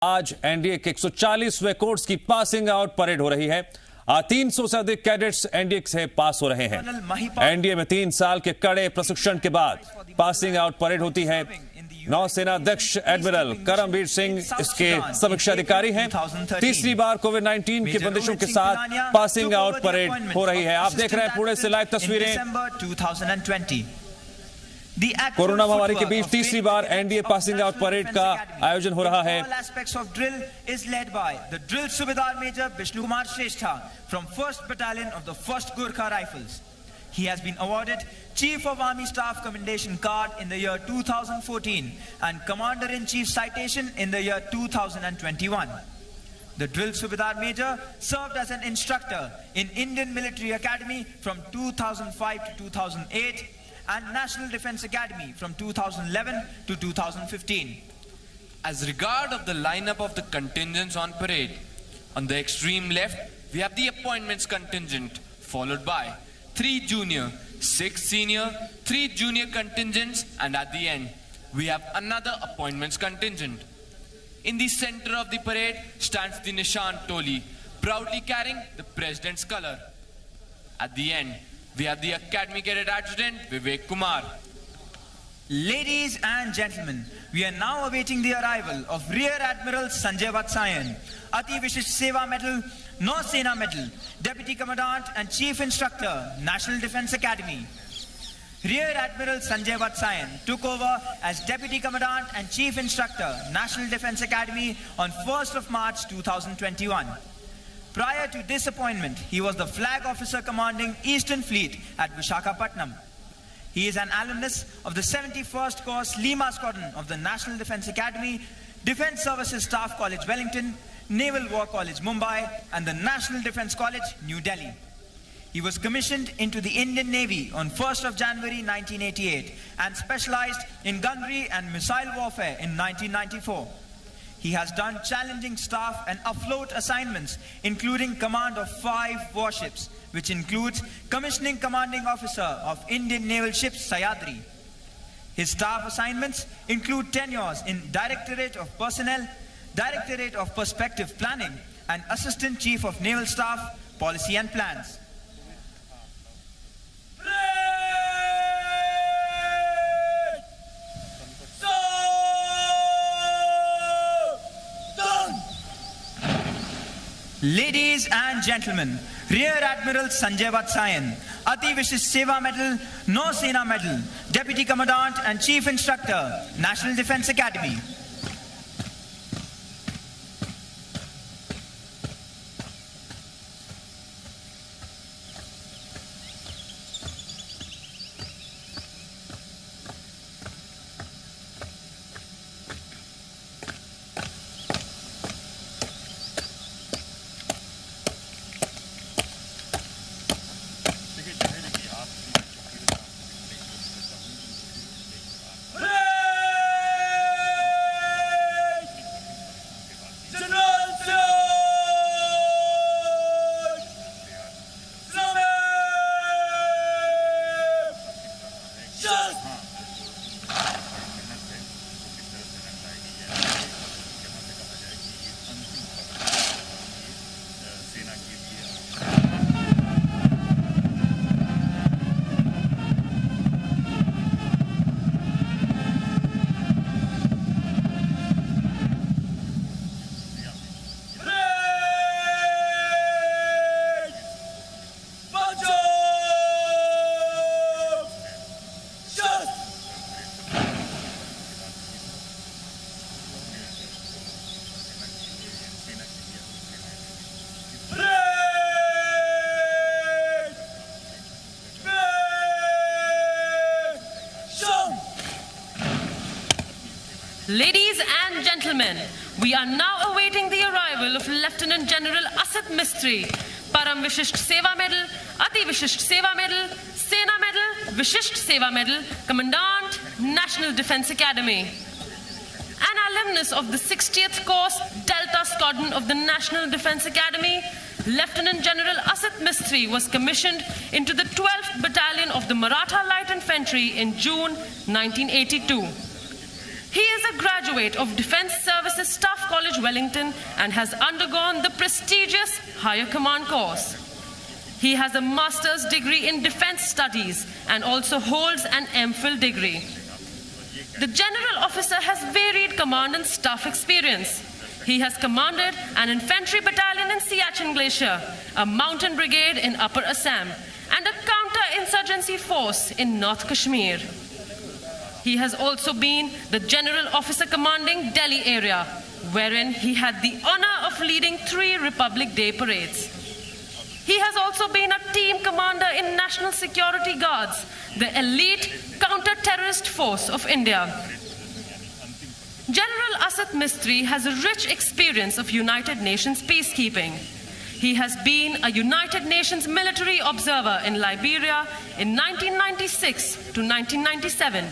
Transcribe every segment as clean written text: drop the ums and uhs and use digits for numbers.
आज एनडीए के 140वें कोर्स की पासिंग आउट परेड हो रही है। 300 से अधिक कैडेट्स एनडीए से पास हो रहे हैं। एनडीए में 3 साल के कड़े प्रशिक्षण के बाद पासिंग आउट परेड होती है। नौसेना अध्यक्ष एडमिरल करमबीर सिंह इसके समीक्षा अधिकारी हैं। तीसरी बार कोविड-19 की बंदिशों के साथ पासिंग आउट परेड हो रही है। आप देख रहे हैं पुणे से लाइव तस्वीरें। कोरोना महामारी के बीच तीसरी बार एनडीए पासिंग आउट परेड का आयोजन हो रहा है। from 1st Battalion of the 1st Gurkha Rifles. He has been awarded Chief of Army Staff Commendation Card in the year 2014 and Commander-in-Chief Citation in the year 2021. The Drill Subedar Major served as an instructor in Indian Military Academy from 2005 to 2008 and National Defence Academy from 2011 to 2015. As regard of the lineup of the contingents on parade, on the extreme left, we have the appointments contingent, followed by 3 junior, 6 senior, 3 junior contingents, and at the end, we have another appointments contingent. In the center of the parade stands the Nishan Toli, proudly carrying the President's color. At the end, we have the Academy Cadet Adjutant, Vivek Kumar. Ladies and gentlemen, we are now awaiting the arrival of Rear Admiral Sanjay Vatsayan, Ati Vishisht Seva Medal, Nausena Medal, Deputy Commandant and Chief Instructor, National Defence Academy. Rear Admiral Sanjay Vatsayan took over as Deputy Commandant and Chief Instructor, National Defence Academy on 1st of March 2021. Prior to this appointment, he was the Flag Officer commanding Eastern Fleet at Visakhapatnam. He is an alumnus of the 71st Course Lima Squadron of the National Defence Academy, Defence Services Staff College Wellington, Naval War College Mumbai and the National Defence College New Delhi. He was commissioned into the Indian Navy on 1st of January 1988 and specialized in gunnery and missile warfare in 1994. He has done challenging staff and afloat assignments including command of 5 warships, which includes Commissioning Commanding Officer of Indian Naval Ships Sayadri. His staff assignments include tenures in Directorate of Personnel, Directorate of Perspective Planning and Assistant Chief of Naval Staff, Policy and Plans. Ladies and gentlemen, Rear Admiral Sanjay Vatsayan, Ati Vishisht Seva Medal, Nausena Medal, Deputy Commandant and Chief Instructor, National Defence Academy. Ladies and gentlemen, we are now awaiting the arrival of Lieutenant General Asit Mistry, Param Vishisht Seva Medal, Ati Vishisht Seva Medal, Sena Medal, Vishisht Seva Medal, Commandant, National Defence Academy. An alumnus of the 60th Course Delta Squadron of the National Defence Academy, Lieutenant General Asit Mistry was commissioned into the 12th Battalion of the Maratha Light Infantry in June 1982. He is is a graduate of Defence Services Staff College, Wellington, and has undergone the prestigious Higher Command course. He has a master's degree in defence studies and also holds an MPhil degree. The general officer has varied command and staff experience. He has commanded an infantry battalion in Siachen Glacier, a mountain brigade in Upper Assam, and a counter-insurgency force in North Kashmir. He has also been the general officer commanding Delhi area, wherein he had the honor of leading 3 Republic Day parades. He has also been a team commander in National Security Guards, the elite counter-terrorist force of India. General Asad Mistry has a rich experience of United Nations peacekeeping. He has been a United Nations military observer in Liberia in 1996 to 1997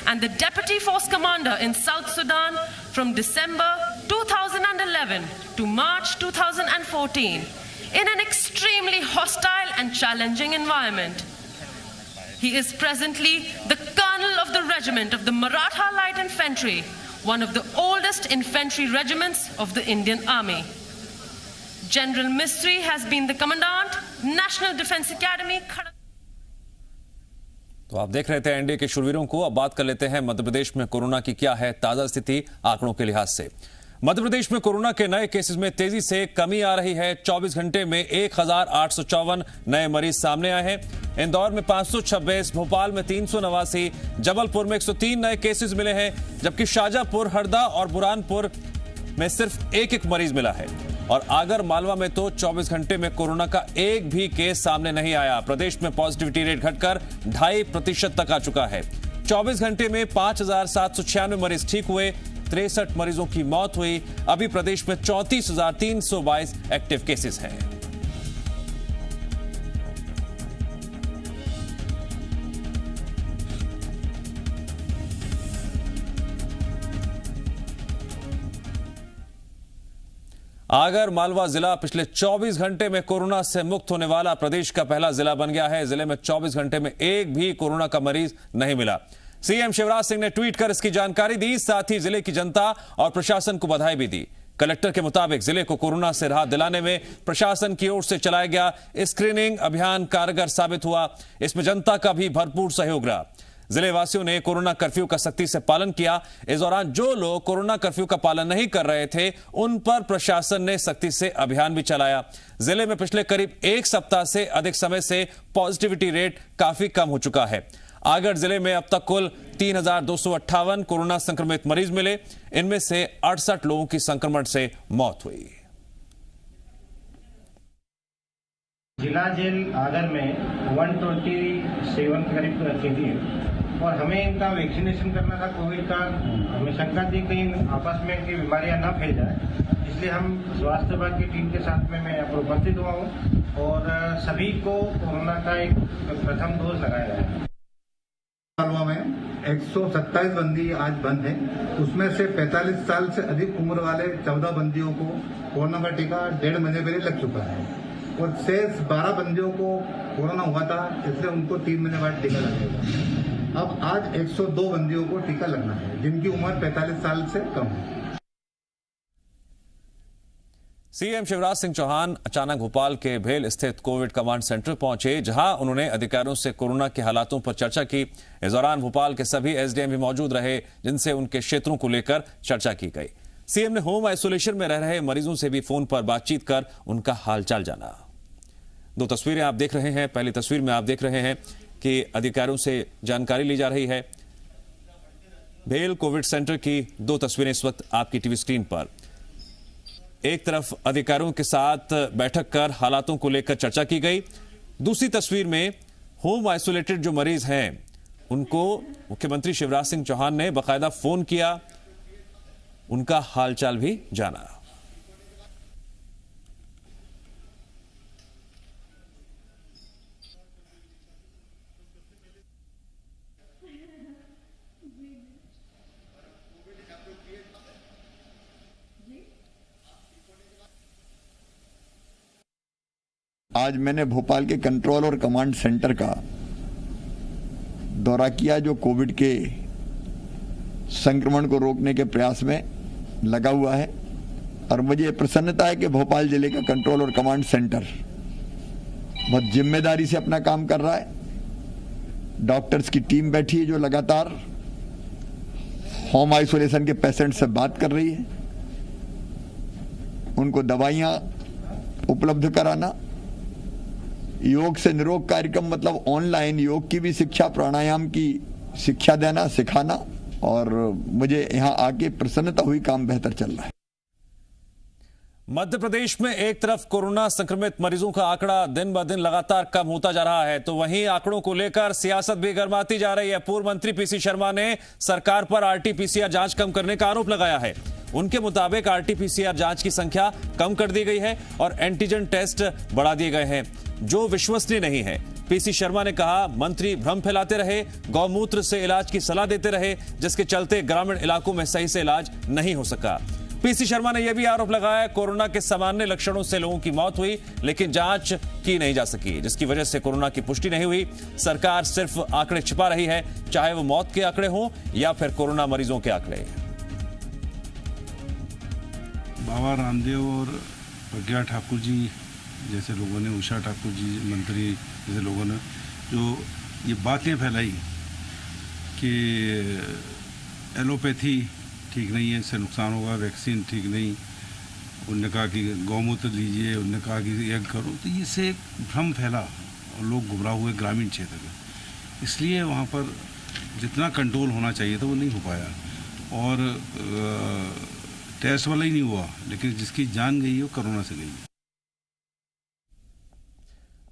and the Deputy Force Commander in South Sudan from December 2011 to March 2014 in an extremely hostile and challenging environment. He is presently the colonel of the regiment of the Maratha Light Infantry, one of the oldest infantry regiments of the Indian Army. General Mistry has been the commandant, National Defence Academy. तो आप देख रहे थे NDA के शूरवीरों को। अब बात कर लेते हैं मध्य प्रदेश में कोरोना की क्या है ताजा स्थिति आंकड़ों के लिहाज से। मध्य प्रदेश में कोरोना के नए केसेस में तेजी से कमी आ रही है। 24 घंटे में 1854 नए मरीज सामने आए हैं। इंदौर में 526, भोपाल में 389, जबलपुर में 103 नए केसेस मिले हैं, जबकि शाजापुर, हरदा और बुरहानपुर में सिर्फ एक मरीज मिला है। और आगर मालवा में तो 24 घंटे में कोरोना का एक भी केस सामने नहीं आया। प्रदेश में पॉजिटिविटी रेट घटकर 2.5% तक आ चुका है। 24 घंटे में 5,796 मरीज ठीक हुए, 63 मरीजों की मौत हुई। अभी प्रदेश में 34,322 एक्टिव केसेस हैं। आगर मालवा जिला पिछले 24 घंटे में कोरोना से मुक्त होने वाला प्रदेश का पहला जिला बन गया है। जिले में 24 घंटे में एक भी कोरोना का मरीज नहीं मिला। सीएम शिवराज सिंह ने ट्वीट कर इसकी जानकारी दी, साथ ही जिले की जनता और प्रशासन को बधाई भी दी। कलेक्टर के मुताबिक जिले को कोरोना से राहत दिलाने में प्रशासन की ओर से चलाया गया स्क्रीनिंग अभियान कारगर साबित हुआ। इसमें जनता का भी भरपूर सहयोग रहा। जिले वासियों ने कोरोना कर्फ्यू का सख्ती से पालन किया। इस दौरान जो लोग कोरोना कर्फ्यू का पालन नहीं कर रहे थे, उन पर प्रशासन ने सख्ती से अभियान भी चलाया। जिले में पिछले करीब एक सप्ताह से अधिक समय से पॉजिटिविटी रेट काफी कम हो चुका है। आगर जिले में अब तक कुल 3,258 कोरोना संक्रमित मरीज मिले। इनमें से 68 लोगों की संक्रमण से मौत हुई। जिला जेल आगर में 127 करीब कैदी है और हमें इनका वैक्सीनेशन करना था कोविड का। हमें शंका थी कहीं आपस में की बीमारियां ना फैल जाए, इसलिए हम स्वास्थ्य विभाग की टीम के साथ में मैं यहाँ पर उपस्थित हुआ हूँ और सभी को कोरोना का एक प्रथम डोज लगाया गया है। मालवा में 127 बंदी आज बंद है, उसमें से 45 साल से अधिक उम्र वाले 14 बंदियों को कोरोना का टीका 1.5 महीने पहले लग चुका है और शेष 12 बंदियों को कोरोना हुआ था, इसलिए उनको 3 महीने बाद टीका लगेगा। अब आज 102 बंदियों को टीका लगना है जिनकी उम्र 45 साल से कम है। सीएम शिवराज सिंह चौहान अचानक भोपाल के भेल स्थित कोविड कमांड सेंटर पहुंचे, जहां उन्होंने अधिकारियों से कोरोना के हालातों पर चर्चा की। इस दौरान भोपाल के सभी एसडीएम भी मौजूद रहे, जिनसे उनके क्षेत्रों को लेकर चर्चा की गई। सीएम ने होम आइसोलेशन में रह रहे मरीजों से भी फोन पर बातचीत कर उनका हालचाल जाना। 2 तस्वीरें आप देख रहे हैं। पहली तस्वीर में आप देख रहे हैं कि अधिकारियों से जानकारी ली जा रही है। भेल कोविड सेंटर की 2 तस्वीरें इस वक्त आपकी टीवी स्क्रीन पर। एक तरफ अधिकारियों के साथ बैठक कर हालातों को लेकर चर्चा की गई। दूसरी तस्वीर में होम आइसोलेटेड जो मरीज हैं उनको मुख्यमंत्री शिवराज सिंह चौहान ने बाकायदा फोन किया, उनका हालचाल भी जाना। आज मैंने भोपाल के कंट्रोल और कमांड सेंटर का दौरा किया, जो कोविड के संक्रमण को रोकने के प्रयास में लगा हुआ है और मुझे प्रसन्नता है कि भोपाल जिले का कंट्रोल और कमांड सेंटर बहुत जिम्मेदारी से अपना काम कर रहा है। डॉक्टर्स की टीम बैठी है जो लगातार होम आइसोलेशन के पेशेंट से बात कर रही है, उनको दवाइयां उपलब्ध कराना, योग से निरोग कार्यक्रम मतलब ऑनलाइन योग की भी शिक्षा, प्राणायाम की शिक्षा देना, सिखाना, और मुझे यहां आके प्रसन्नता हुई, काम बेहतर चल रहा है। मध्य प्रदेश में एक तरफ कोरोना संक्रमित मरीजों का आंकड़ा दिन ब दिन लगातार कम होता जा रहा है, तो वहीं आंकड़ों को लेकर सियासत भी गर्माती जा रही है। पूर्व मंत्री पीसी शर्मा ने सरकार पर आरटी-पीसीआर जांच कम करने का आरोप लगाया है। उनके मुताबिक आरटी-पीसीआर जांच की संख्या कम कर दी गई है और एंटीजन टेस्ट बढ़ा दिए गए हैं, जो विश्वसनीय नहीं है। पीसी शर्मा ने कहा, मंत्री भ्रम फैलाते रहे, गौमूत्र से इलाज की सलाह देते रहे, जिसके चलते ग्रामीण इलाकों में सही से इलाज नहीं हो सका। पीसी शर्मा ने यह भी आरोप लगाया, कोरोना के सामान्य लक्षणों से लोगों की मौत हुई लेकिन जांच की नहीं जा सकी, जिसकी वजह से कोरोना की पुष्टि नहीं हुई। सरकार सिर्फ आंकड़े छिपा रही है, चाहे वो मौत के आंकड़े हों या फिर कोरोना मरीजों के आंकड़े। बाबा रामदेव और प्रज्ञा ठाकुर जी जैसे लोगों ने, उषा ठाकुर जी मंत्री जैसे लोगों ने जो ये बातें फैलाई कि एलोपैथी ठीक नहीं है, इससे नुकसान होगा, वैक्सीन ठीक नहीं, उनने कहा कि गौमूत्र लीजिए, उनने कहा कि यज्ञ करो, तो इससे एक भ्रम फैला और लोग गुमराह हुए ग्रामीण क्षेत्र में। इसलिए वहाँ पर जितना कंट्रोल होना चाहिए था वो नहीं हो पाया और टेस्ट वाला ही नहीं हुआ, लेकिन जिसकी जान गई है वो कोरोना से गई।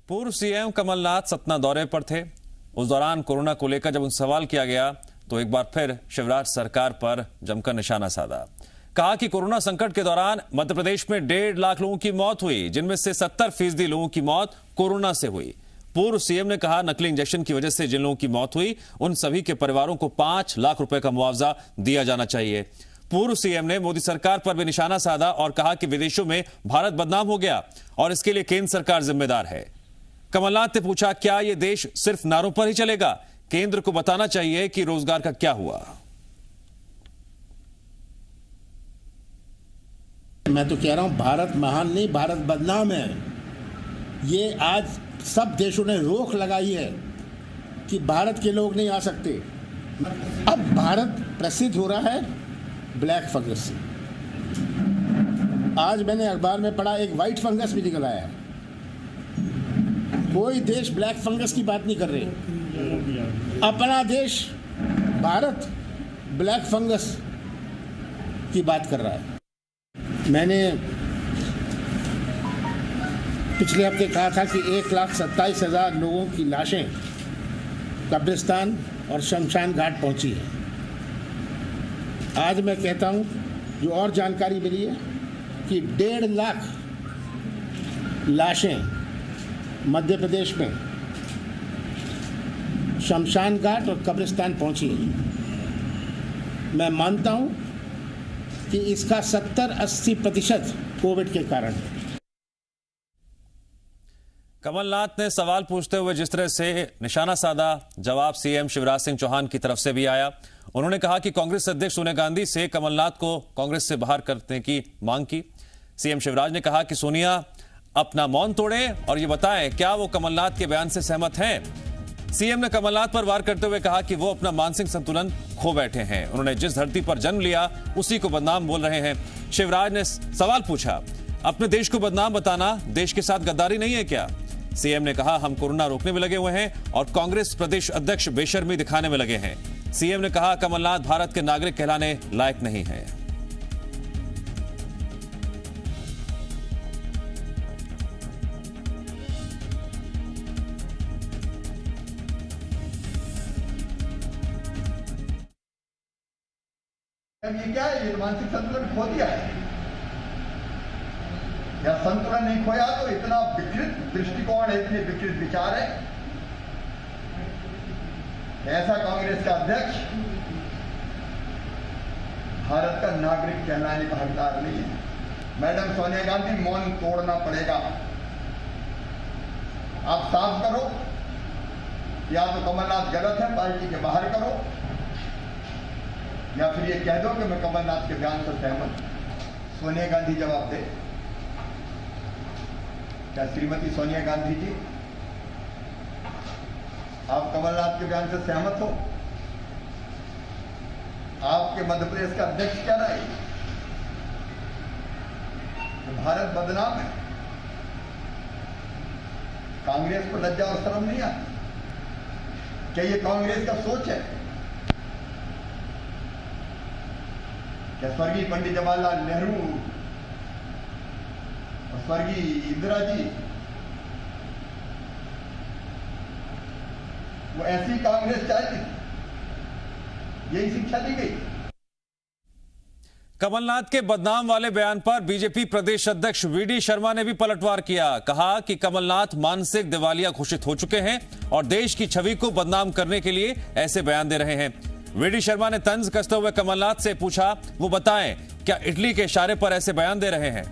पूर्व सीएम कमलनाथ सतना दौरे पर थे। उस दौरान कोरोना को लेकर जब उनसे सवाल किया गया तो एक बार फिर शिवराज सरकार पर जमकर निशाना साधा। कहा कि कोरोना संकट के दौरान मध्य प्रदेश में 1.5 लाख लोगों की मौत हुई, जिनमें से 70% लोगों की मौत कोरोना से हुई। पूर्व सीएम ने कहा, नकली इंजेक्शन की वजह से जिन लोगों की मौत हुई उन सभी के परिवारों को 5 लाख रुपए का मुआवजा दिया जाना चाहिए। पूर्व सीएम ने मोदी सरकार पर भी निशाना साधा और कहा कि विदेशों में भारत बदनाम हो गया और इसके लिए केंद्र सरकार जिम्मेदार है। कमलनाथ ने पूछा, क्या यह देश सिर्फ नारों पर ही चलेगा? केंद्र को बताना चाहिए कि रोजगार का क्या हुआ। मैं तो कह रहा हूं, भारत महान नहीं, भारत बदनाम है। ये आज सब देशों ने रोक लगाई है कि भारत के लोग नहीं आ सकते। अब भारत प्रसिद्ध हो रहा है ब्लैक फंगस से। आज मैंने अखबार में पढ़ा, एक वाइट फंगस भी निकल आया है। कोई देश ब्लैक फंगस की बात नहीं कर रहे। अपना देश भारत ब्लैक फंगस की बात कर रहा है। मैंने पिछले हफ्ते कहा था कि 1,27,000 लोगों की लाशें कब्रिस्तान और शमशान घाट पहुंची है। आज मैं कहता हूं, जो और जानकारी मिली है कि 1.5 लाख लाशें मध्य प्रदेश में शमशान घाट और कब्रिस्तान पहुंची है। मैं मानता हूं कि इसका 70-80% कोविड के कारण है। कमलनाथ ने सवाल पूछते हुए जिस तरह से निशाना साधा, जवाब सीएम शिवराज सिंह चौहान की तरफ से भी आया। उन्होंने कहा कि कांग्रेस अध्यक्ष सोनिया गांधी से कमलनाथ को कांग्रेस से बाहर करने की मांग की। सीएम शिवराज ने कहा कि सोनिया अपना मौन तोड़े और ये बताएं क्या वो कमलनाथ के बयान से सहमत हैं। सीएम ने कमलनाथ पर वार करते हुए कहा कि वो अपना मानसिक संतुलन खो बैठे हैं। उन्होंने जिस धरती पर जन्म लिया उसी को बदनाम बोल रहे हैं। शिवराज ने सवाल पूछा, अपने देश को बदनाम बताना देश के साथ गद्दारी नहीं है क्या? सीएम ने कहा, हम कोरोना रोकने में लगे हुए हैं और कांग्रेस प्रदेश अध्यक्ष बेशर्मी दिखाने में लगे हैं। सीएम ने कहा, कमलनाथ भारत के नागरिक कहलाने लायक नहीं है। ये क्या है? ये मानसिक संतुलन खो दिया है या संतुलन नहीं खोया तो इतना विकृत दृष्टिकोण है, इतने विकृत विचार है। ऐसा कांग्रेस का अध्यक्ष भारत का नागरिक कहलाने का हकदार नहीं है। मैडम सोनिया गांधी, मौन तोड़ना पड़ेगा। आप साफ करो, या तो कमलनाथ गलत है, पार्टी के बाहर करो, या फिर ये कह दो कि मैं कमलनाथ के बयान से सहमत। सोनिया गांधी जवाब दे। क्या श्रीमती सोनिया गांधी जी आप कमलनाथ के बयान से सहमत हो? आपके मध्य प्रदेश का अध्यक्ष कह रहा है तो भारत बदनाम है। कांग्रेस को लज्जा और शर्म नहीं आती? क्या ये कांग्रेस का सोच है? क्या स्वर्गीय पंडित जवाहरलाल नेहरू और स्वर्गीय इंदिरा जी वो ऐसी कांग्रेस चाहती थी? यही शिक्षा दी गई। कमलनाथ के बदनाम वाले बयान पर बीजेपी प्रदेश अध्यक्ष वीडी शर्मा ने भी पलटवार किया। कहा कि कमलनाथ मानसिक दिवालिया घोषित हो चुके हैं और देश की छवि को बदनाम करने के लिए ऐसे बयान दे रहे हैं। वीडी शर्मा ने तंज कसते हुए कमलनाथ से पूछा वो बताएं क्या इटली के इशारे पर ऐसे बयान दे रहे हैं।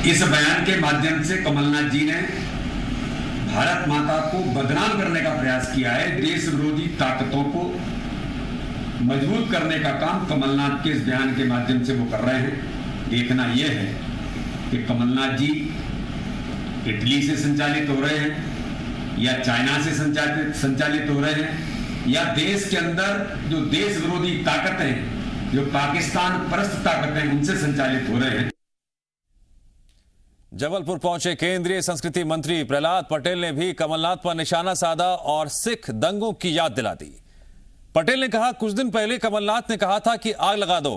इस बयान के माध्यम से कमलनाथ जी ने भारत माता को बदनाम करने का प्रयास किया है। देश विरोधी ताकतों को मजबूत करने का काम कमलनाथ के इस बयान के माध्यम से वो कर रहे हैं। देखना यह है कि कमलनाथ जी इटली से संचालित हो रहे हैं या चाइना से संचालित हो रहे हैं या देश के अंदर जो देश विरोधी ताकतें, जो पाकिस्तान परस्त ताकतें, उनसे संचालित हो रहे हैं। जबलपुर पहुंचे केंद्रीय संस्कृति मंत्री प्रहलाद पटेल ने भी कमलनाथ पर निशाना साधा और सिख दंगों की याद दिला दी। पटेल ने कहा कुछ दिन पहले कमलनाथ ने कहा था कि आग लगा दो।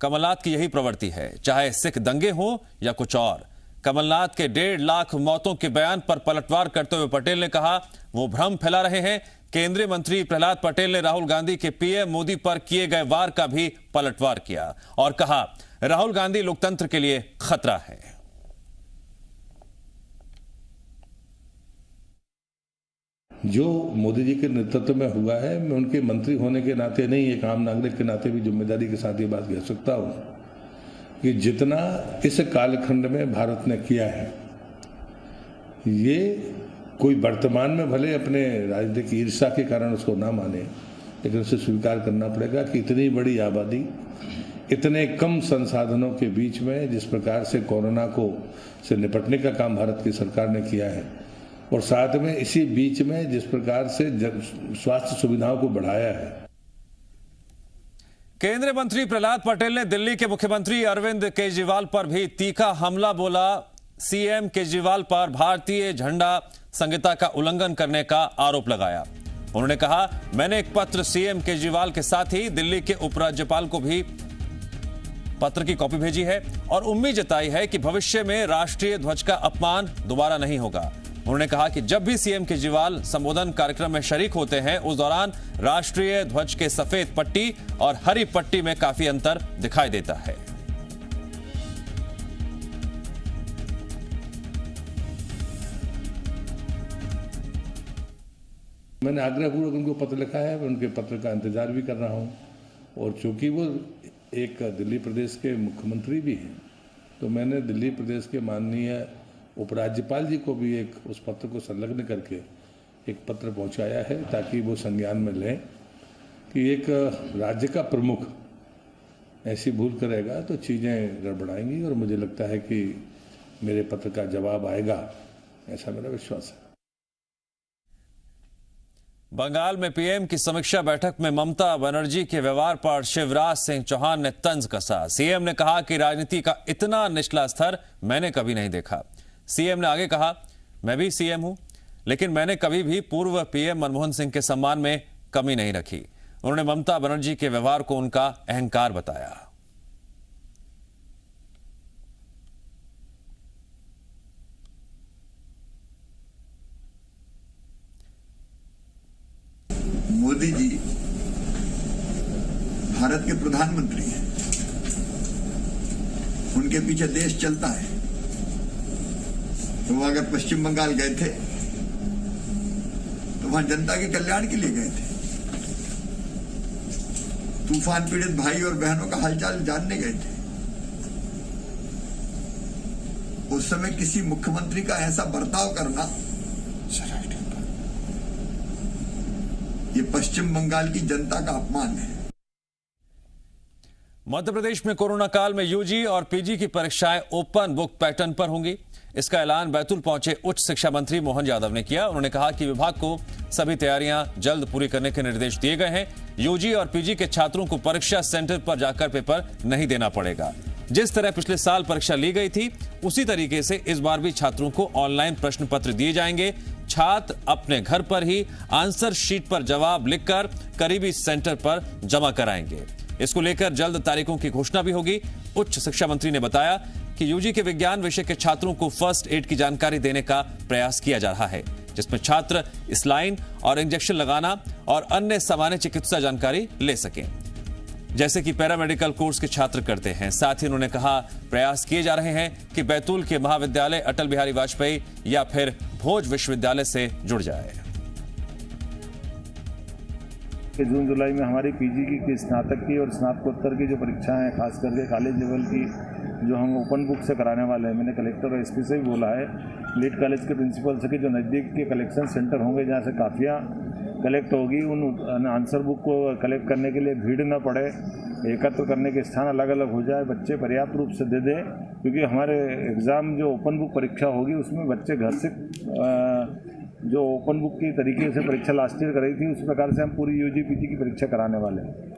कमलनाथ की यही प्रवृत्ति है, चाहे सिख दंगे हो या कुछ और। कमलनाथ के 1.5 लाख मौतों के बयान पर पलटवार करते हुए पटेल ने कहा वो भ्रम फैला रहे हैं। केंद्रीय मंत्री प्रहलाद पटेल ने राहुल गांधी के पीएम मोदी पर किए गए वार का भी पलटवार किया और कहा राहुल गांधी लोकतंत्र के लिए खतरा है। जो मोदी जी के नेतृत्व में हुआ है, मैं उनके मंत्री होने के नाते नहीं, एक आम नागरिक के नाते भी जिम्मेदारी के साथ ये बात कह सकता हूँ कि जितना इस कालखंड में भारत ने किया है, ये कोई वर्तमान में भले अपने राजनीतिक ईर्ष्या के कारण उसको ना माने, लेकिन उसे स्वीकार करना पड़ेगा कि इतनी बड़ी आबादी, इतने कम संसाधनों के बीच में जिस प्रकार से कोरोना को से निपटने का काम भारत की सरकार ने किया है और साथ में इसी बीच में जिस प्रकार से स्वास्थ्य सुविधाओं को बढ़ाया है। केंद्रीय मंत्री प्रहलाद पटेल ने दिल्ली के मुख्यमंत्री अरविंद केजरीवाल पर भी तीखा हमला बोला। सीएम केजरीवाल पर भारतीय झंडा संहिता का उल्लंघन करने का आरोप लगाया। उन्होंने कहा मैंने एक पत्र सीएम केजरीवाल के साथ ही दिल्ली के उपराज्यपाल को भी पत्र की कॉपी भेजी है और उम्मीद जताई है कि भविष्य में राष्ट्रीय ध्वज का अपमान दोबारा नहीं होगा। उन्होंने कहा कि जब भी सीएम केजरीवाल संबोधन कार्यक्रम में शरीक होते हैं उस दौरान राष्ट्रीय ध्वज के सफेद पट्टी और हरी पट्टी में काफी अंतर दिखाई देता है। मैंने आग्रहपूर्वक उनको पत्र लिखा है, मैं उनके पत्र का इंतजार भी कर रहा हूं और चूंकि वो एक दिल्ली प्रदेश के मुख्यमंत्री भी हैं तो मैंने दिल्ली प्रदेश के माननीय उपराज्यपाल जी को भी एक उस पत्र को संलग्न करके एक पत्र पहुंचाया है ताकि वो संज्ञान में लें कि एक राज्य का प्रमुख ऐसी भूल करेगा तो चीज़ें गड़बड़ाएंगी और मुझे लगता है कि मेरे पत्र का जवाब आएगा, ऐसा मेरा विश्वास है। बंगाल में पीएम की समीक्षा बैठक में ममता बनर्जी के व्यवहार पर शिवराज सिंह चौहान ने तंज कसा। सीएम ने कहा कि राजनीति का इतना निचला स्तर मैंने कभी नहीं देखा। सीएम ने आगे कहा मैं भी सीएम हूं लेकिन मैंने कभी भी पूर्व पीएम मनमोहन सिंह के सम्मान में कमी नहीं रखी। उन्होंने ममता बनर्जी के व्यवहार को उनका अहंकार बताया। मोदी जी भारत के प्रधानमंत्री हैं, उनके पीछे देश चलता है। तो वो अगर पश्चिम बंगाल गए थे तो वहां जनता के कल्याण के लिए गए थे, तूफान पीड़ित भाई और बहनों का हालचाल जानने गए थे। उस समय किसी मुख्यमंत्री का ऐसा बर्ताव करना ये पश्चिम बंगाल की जनता का अपमान है। मध्य प्रदेश में कोरोना काल में यूजी और पीजी की परीक्षाएं ओपन बुक पैटर्न पर होंगी। इसका ऐलान बैतूल पहुंचे उच्च शिक्षा मंत्री मोहन यादव ने किया। उन्होंने कहा कि विभाग को सभी तैयारियां जल्द पूरी करने के निर्देश दिए गए हैं। यूजी और पीजी के छात्रों को परीक्षा सेंटर पर जाकर पेपर नहीं देना पड़ेगा। जिस तरह पिछले साल परीक्षा ली गई थी उसी तरीके से इस बार भी छात्रों को ऑनलाइन प्रश्न पत्र दिए जाएंगे। छात्र अपने घर पर ही आंसर शीट पर जवाब लिखकर करीबी सेंटर पर जमा कराएंगे। इसको लेकर जल्द तारीखों की घोषणा भी होगी। उच्च शिक्षा मंत्री ने बताया कि यूजी के विज्ञान विषय के छात्रों को फर्स्ट एड की जानकारी देने का प्रयास किया जा रहा है, जिसमें छात्र स्लाइन और इंजेक्शन लगाना और अन्य सामान्य चिकित्सा जानकारी ले सकें, जैसे कि पैरामेडिकल कोर्स के छात्र करते हैं। साथ ही उन्होंने कहा प्रयास किए जा रहे हैं कि बैतूल के महाविद्यालय अटल बिहारी वाजपेयी या फिर भोज विश्वविद्यालय से जुड़ जाए। जून जुलाई में हमारी पीजी की स्नातक की और स्नातकोत्तर की जो परीक्षाएं हैं, खास करके कॉलेज लेवल की जो हम ओपन बुक से कराने वाले हैं, मैंने कलेक्टर और एसपी से भी बोला है, लीड कॉलेज के प्रिंसिपल से कि जो नज़दीक के कलेक्शन सेंटर होंगे जहाँ से काफ़ियाँ कलेक्ट होगी, उन आंसर बुक को कलेक्ट करने के लिए भीड़ न पड़े, एकत्र करने के स्थान अलग अलग हो जाए, बच्चे पर्याप्त रूप से दे दें, क्योंकि हमारे एग्ज़ाम जो ओपन बुक परीक्षा होगी उसमें बच्चे घर से जो ओपन बुक की तरीके से परीक्षा लास्ट ईयर कराई थी उस प्रकार से हम पूरी यूजी पीजी की परीक्षा कराने वाले हैं।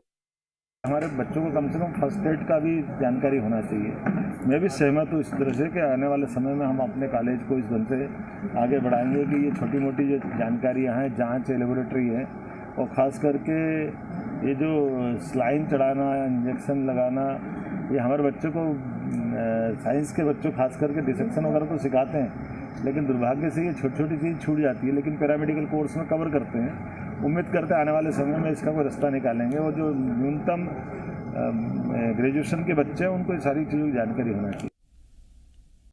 हमारे बच्चों को कम से कम फर्स्ट एड का भी जानकारी होना चाहिए। मैं भी सहमत हूँ इस तरह से कि आने वाले समय में हम अपने कॉलेज को इस ढंग से आगे बढ़ाएंगे कि ये छोटी मोटी जो जानकारियाँ हैं, जाँच लेबोरेटरी है, और ख़ास करके ये जो स्लाइन चढ़ाना, इंजेक्शन लगाना, ये हमारे बच्चों को साइंस के बच्चों खास करके डिसेक्शन वगैरह तो सिखाते हैं, लेकिन दुर्भाग्य से ये छोटी छोटी चीज़ छूट जाती है, लेकिन पैरामेडिकल कोर्स में कवर करते हैं। उम्मीद करते हैं आने वाले समय में इसका कोई रास्ता निकालेंगे, और जो न्यूनतम ग्रेजुएशन के बच्चे हैं उनको ये सारी चीज़ों की जानकारी होना चाहिए।